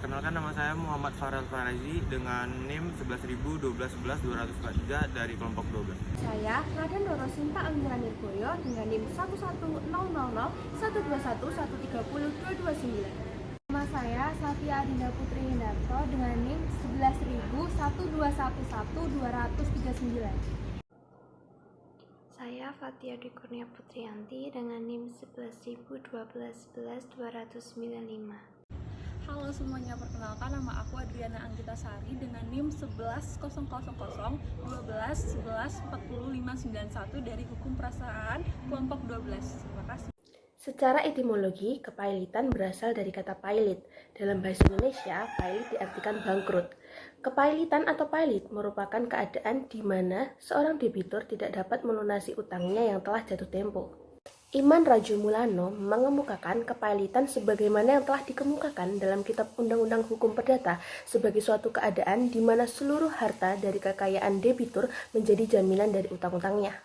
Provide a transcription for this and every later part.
Perkenalkan, nama saya Muhammad Farel Farazi dengan NIM 11.012.11.243 dari kelompok 12. Saya Raden Doro Sinta Anggira Nirboyo dengan NIM 11000131301229. Nama saya Satya Adinda Putri Hendarto dengan NIM 11.012111239. Saya Fatia Dwi Kurnia Putrianti dengan NIM 11.012.11.295. Halo semuanya, perkenalkan nama aku Adriana Anggita Sari dengan NIM 11.000.12.11.40.591 dari Hukum Perasaan kelompok 12. Terima kasih. Secara etimologi, kepailitan berasal dari kata pailit. Dalam bahasa Indonesia, pailit diartikan bangkrut. Kepailitan atau pailit merupakan keadaan di mana seorang debitur tidak dapat melunasi utangnya yang telah jatuh tempo. Iman Rajumulano mengemukakan kepailitan sebagaimana yang telah dikemukakan dalam Kitab Undang-Undang Hukum Perdata sebagai suatu keadaan di mana seluruh harta dari kekayaan debitur menjadi jaminan dari utang-utangnya.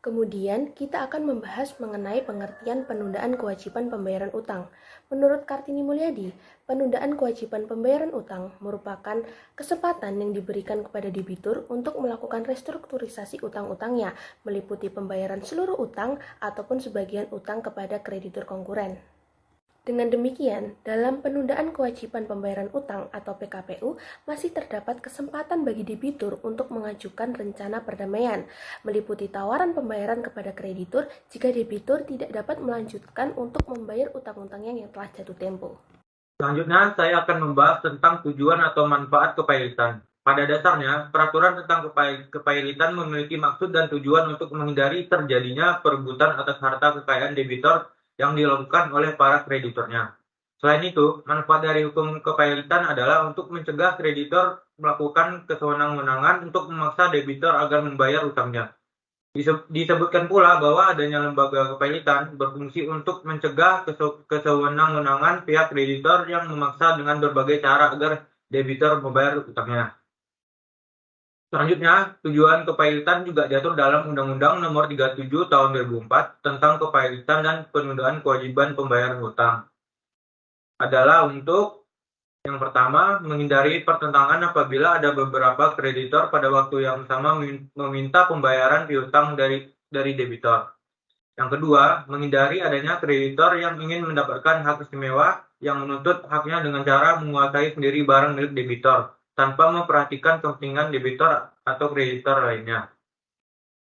Kemudian, kita akan membahas mengenai pengertian penundaan kewajiban pembayaran utang. Menurut Kartini Mulyadi, penundaan kewajiban pembayaran utang merupakan kesempatan yang diberikan kepada debitur untuk melakukan restrukturisasi utang-utangnya, meliputi pembayaran seluruh utang ataupun sebagian utang kepada kreditur konkuren. Dengan demikian, dalam penundaan kewajiban pembayaran utang atau PKPU masih terdapat kesempatan bagi debitur untuk mengajukan rencana perdamaian, meliputi tawaran pembayaran kepada kreditur jika debitur tidak dapat melanjutkan untuk membayar utang-utangnya yang telah jatuh tempo. Selanjutnya, saya akan membahas tentang tujuan atau manfaat kepailitan. Pada dasarnya, peraturan tentang kepailitan memiliki maksud dan tujuan untuk menghindari terjadinya perebutan atas harta kekayaan debitur yang dilakukan oleh para krediturnya. Selain itu, manfaat dari hukum kepailitan adalah untuk mencegah kreditur melakukan kesewenang-wenangan untuk memaksa debitur agar membayar utangnya. Disebutkan pula bahwa adanya lembaga kepailitan berfungsi untuk mencegah kesewenang-wenangan pihak kreditur yang memaksa dengan berbagai cara agar debitur membayar utangnya. Selanjutnya, tujuan kepailitan juga diatur dalam Undang-Undang Nomor 37 Tahun 2004 tentang kepailitan dan penundaan kewajiban pembayaran utang. Adalah untuk yang pertama, menghindari pertentangan apabila ada beberapa kreditor pada waktu yang sama meminta pembayaran piutang dari debitor. Yang kedua, menghindari adanya kreditor yang ingin mendapatkan hak istimewa yang menuntut haknya dengan cara menguasai sendiri barang milik debitor tanpa memperhatikan kepentingan debitor atau kreditor lainnya.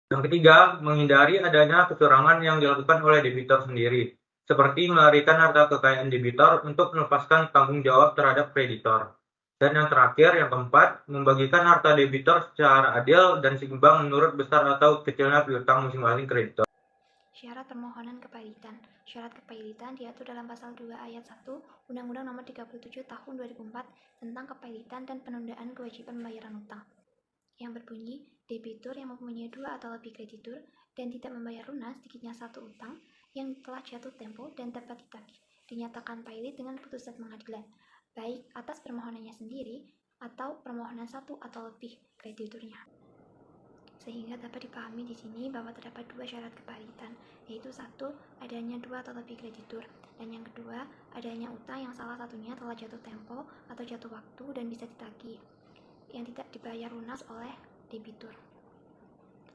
Yang ketiga, menghindari adanya kecurangan yang dilakukan oleh debitor sendiri, seperti melarikan harta kekayaan debitor untuk melepaskan tanggung jawab terhadap kreditor. Dan yang terakhir, yang keempat, membagikan harta debitor secara adil dan seimbang menurut besar atau kecilnya piutang masing-masing kreditor. Syarat permohonan kepailitan. Syarat kepailitan diatur dalam pasal 2 ayat 1 Undang-Undang Nomor 37 Tahun 2004 tentang kepailitan dan penundaan kewajiban pembayaran utang, yang berbunyi, debitur yang mempunyai 2 atau lebih kreditur dan tidak membayar lunas sedikitnya satu utang yang telah jatuh tempo dan dapat ditagih, dinyatakan pailit dengan putusan pengadilan, baik atas permohonannya sendiri atau permohonan satu atau lebih krediturnya. Sehingga dapat dipahami di sini bahwa terdapat 2 syarat kepailitan, yaitu satu, adanya 2 atau lebih kreditur, dan yang kedua, adanya utang yang salah satunya telah jatuh tempo atau jatuh waktu dan bisa ditagih, yang tidak dibayar lunas oleh debitur.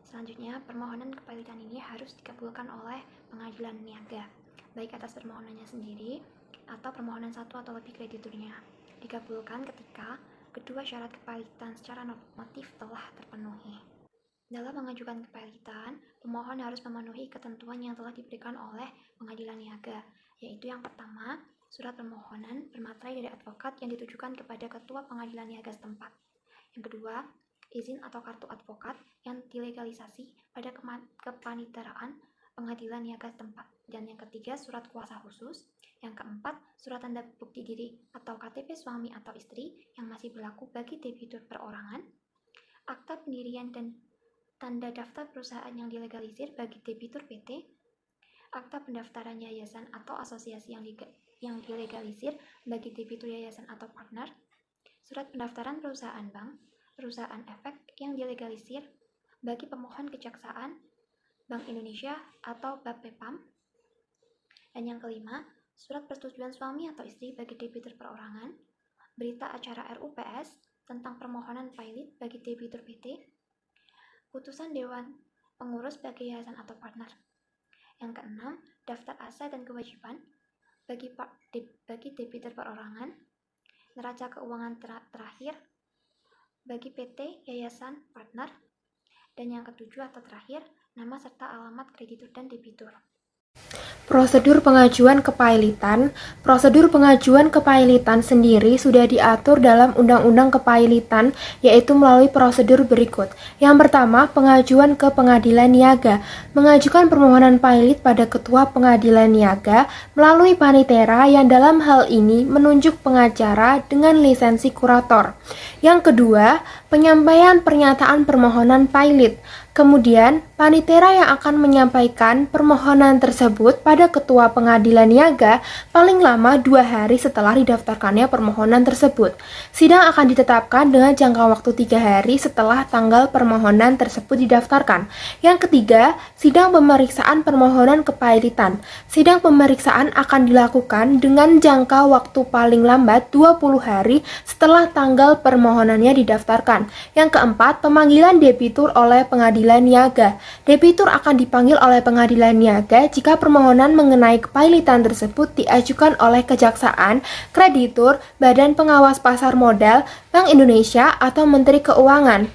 Selanjutnya, permohonan kepailitan ini harus dikabulkan oleh pengadilan niaga, baik atas permohonannya sendiri atau permohonan satu atau lebih krediturnya. Dikabulkan ketika kedua syarat kepailitan secara normatif telah terpenuhi. Dalam mengajukan kepailitan, pemohon harus memenuhi ketentuan yang telah diberikan oleh pengadilan niaga, yaitu yang pertama, surat permohonan bermaterai dari advokat yang ditujukan kepada ketua pengadilan niaga setempat. Yang kedua, izin atau kartu advokat yang dilegalisasi pada kepaniteraan pengadilan niaga setempat. Dan yang ketiga, surat kuasa khusus. Yang keempat, surat tanda bukti diri atau KTP suami atau istri yang masih berlaku bagi debitur perorangan, akta pendirian dan tanda daftar perusahaan yang dilegalisir bagi debitur PT, akta pendaftaran yayasan atau asosiasi yang dilegalisir bagi debitur yayasan atau partner, surat pendaftaran perusahaan bank, perusahaan efek yang dilegalisir bagi pemohon kejaksaan, Bank Indonesia atau BAPEPAM. Dan yang kelima, surat persetujuan suami atau istri bagi debitur perorangan, berita acara RUPS tentang permohonan pilot bagi debitur PT, putusan Dewan Pengurus bagi yayasan atau partner. Yang keenam, daftar aset dan kewajiban bagi debitur perorangan, neraca keuangan terakhir bagi PT, yayasan, partner, dan yang ketujuh atau terakhir, nama serta alamat kreditur dan debitur. Prosedur pengajuan kepailitan. Prosedur pengajuan kepailitan sendiri sudah diatur dalam Undang-Undang Kepailitan, yaitu melalui prosedur berikut. Yang pertama, pengajuan ke pengadilan niaga. Mengajukan permohonan pailit pada Ketua Pengadilan Niaga melalui panitera yang dalam hal ini menunjuk pengacara dengan lisensi kurator. Yang kedua, penyampaian pernyataan permohonan pailit. Kemudian, panitera yang akan menyampaikan permohonan tersebut pada Ketua Pengadilan Niaga paling lama 2 hari setelah didaftarkannya permohonan tersebut. Sidang akan ditetapkan dengan jangka waktu 3 hari setelah tanggal permohonan tersebut didaftarkan. Yang ketiga, sidang pemeriksaan permohonan kepailitan. Sidang pemeriksaan akan dilakukan dengan jangka waktu paling lambat 20 hari setelah tanggal permohonannya didaftarkan. Yang keempat, pemanggilan debitur oleh Pengadilan Niaga. Debitur akan dipanggil oleh Pengadilan Niaga jika permohonan mengenai kepailitan tersebut diajukan oleh Kejaksaan, kreditur, Badan Pengawas Pasar Modal, Bank Indonesia, atau Menteri Keuangan.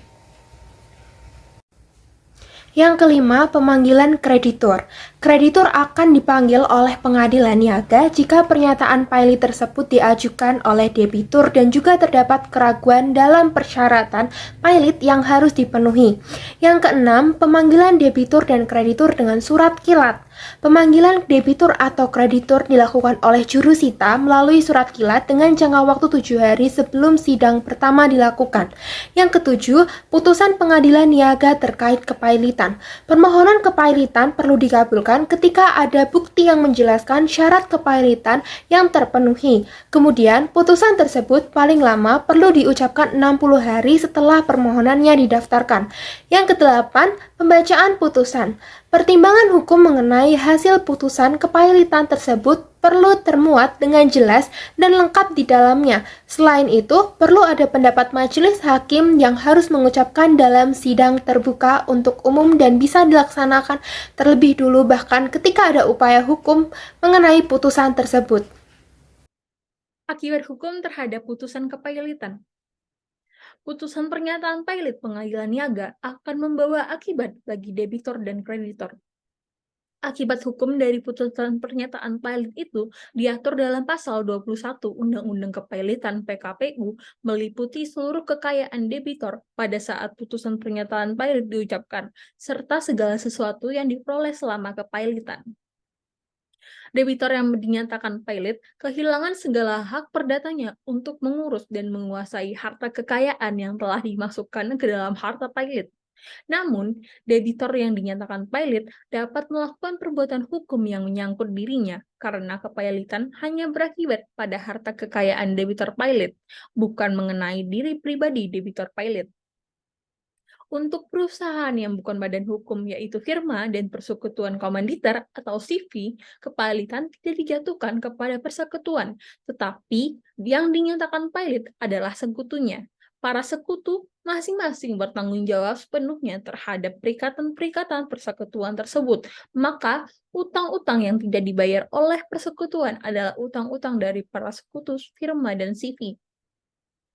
Yang kelima, pemanggilan kreditur. Kreditur akan dipanggil oleh Pengadilan Niaga jika pernyataan pailit tersebut diajukan oleh debitur dan juga terdapat keraguan dalam persyaratan pailit yang harus dipenuhi. Yang keenam, pemanggilan debitur dan kreditur dengan surat kilat. Pemanggilan debitur atau kreditur dilakukan oleh jurusita melalui surat kilat dengan jangka waktu 7 hari sebelum sidang pertama dilakukan. Yang ketujuh, putusan Pengadilan Niaga terkait kepailitan. Permohonan kepailitan perlu dikabulkan ketika ada bukti yang menjelaskan syarat kepailitan yang terpenuhi. Kemudian, putusan tersebut paling lama perlu diucapkan 60 hari setelah permohonannya didaftarkan. Yang kedelapan, pembacaan putusan. Pertimbangan hukum mengenai hasil putusan kepailitan tersebut perlu termuat dengan jelas dan lengkap di dalamnya. Selain itu, perlu ada pendapat majelis hakim yang harus mengucapkan dalam sidang terbuka untuk umum dan bisa dilaksanakan terlebih dulu bahkan ketika ada upaya hukum mengenai putusan tersebut. Akibat hukum terhadap putusan kepailitan. Putusan pernyataan pailit Pengadilan Niaga akan membawa akibat bagi debitur dan kreditor. Akibat hukum dari putusan pernyataan pailit itu diatur dalam pasal 21 Undang-Undang Kepailitan PKPU meliputi seluruh kekayaan debitor pada saat putusan pernyataan pailit diucapkan, serta segala sesuatu yang diperoleh selama kepailitan. Debitor yang dinyatakan pailit kehilangan segala hak perdatanya untuk mengurus dan menguasai harta kekayaan yang telah dimasukkan ke dalam harta pailit. Namun, debitor yang dinyatakan pailit dapat melakukan perbuatan hukum yang menyangkut dirinya karena kepailitan hanya berakibat pada harta kekayaan debitor pailit, bukan mengenai diri pribadi debitor pailit. Untuk perusahaan yang bukan badan hukum yaitu firma dan persekutuan komanditer atau CV, kepailitan tidak dijatuhkan kepada persekutuan, tetapi yang dinyatakan pailit adalah sekutunya. Para sekutu masing-masing bertanggung jawab sepenuhnya terhadap perikatan-perikatan persekutuan tersebut. Maka, utang-utang yang tidak dibayar oleh persekutuan adalah utang-utang dari para sekutu, firma, dan CV.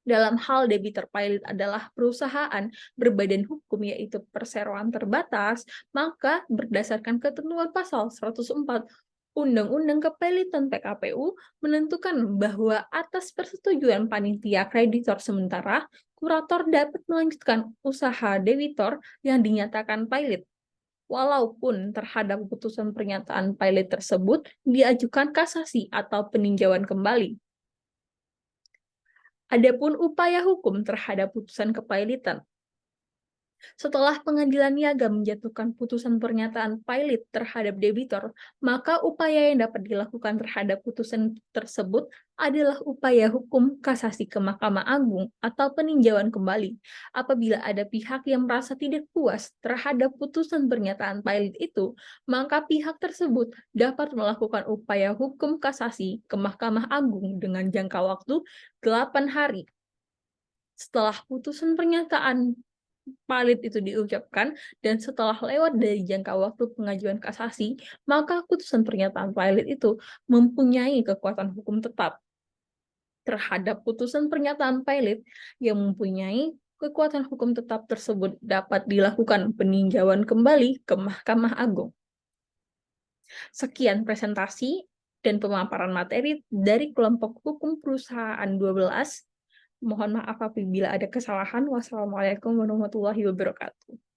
Dalam hal debitor pailit adalah perusahaan berbadan hukum yaitu perseroan terbatas, maka berdasarkan ketentuan pasal 104 Undang-Undang Kepailitan PKPU menentukan bahwa atas persetujuan panitia kreditor sementara, kurator dapat melanjutkan usaha debitor yang dinyatakan pailit. Walaupun terhadap putusan pernyataan pailit tersebut diajukan kasasi atau peninjauan kembali. Adapun upaya hukum terhadap putusan kepailitan. Setelah pengadilan niaga menjatuhkan putusan pernyataan pilot terhadap debitur, maka upaya yang dapat dilakukan terhadap putusan tersebut adalah upaya hukum kasasi ke Mahkamah Agung atau peninjauan kembali. Apabila ada pihak yang merasa tidak puas terhadap putusan pernyataan pilot itu, maka pihak tersebut dapat melakukan upaya hukum kasasi ke Mahkamah Agung dengan jangka waktu 8 hari. Setelah putusan pernyataan valid itu diucapkan dan setelah lewat dari jangka waktu pengajuan kasasi, maka putusan pernyataan valid itu mempunyai kekuatan hukum tetap. Terhadap putusan pernyataan valid yang mempunyai kekuatan hukum tetap tersebut dapat dilakukan peninjauan kembali ke Mahkamah Agung. Sekian presentasi dan pemaparan materi dari kelompok hukum perusahaan 12. Mohon maaf apabila ada kesalahan. Wassalamualaikum warahmatullahi wabarakatuh.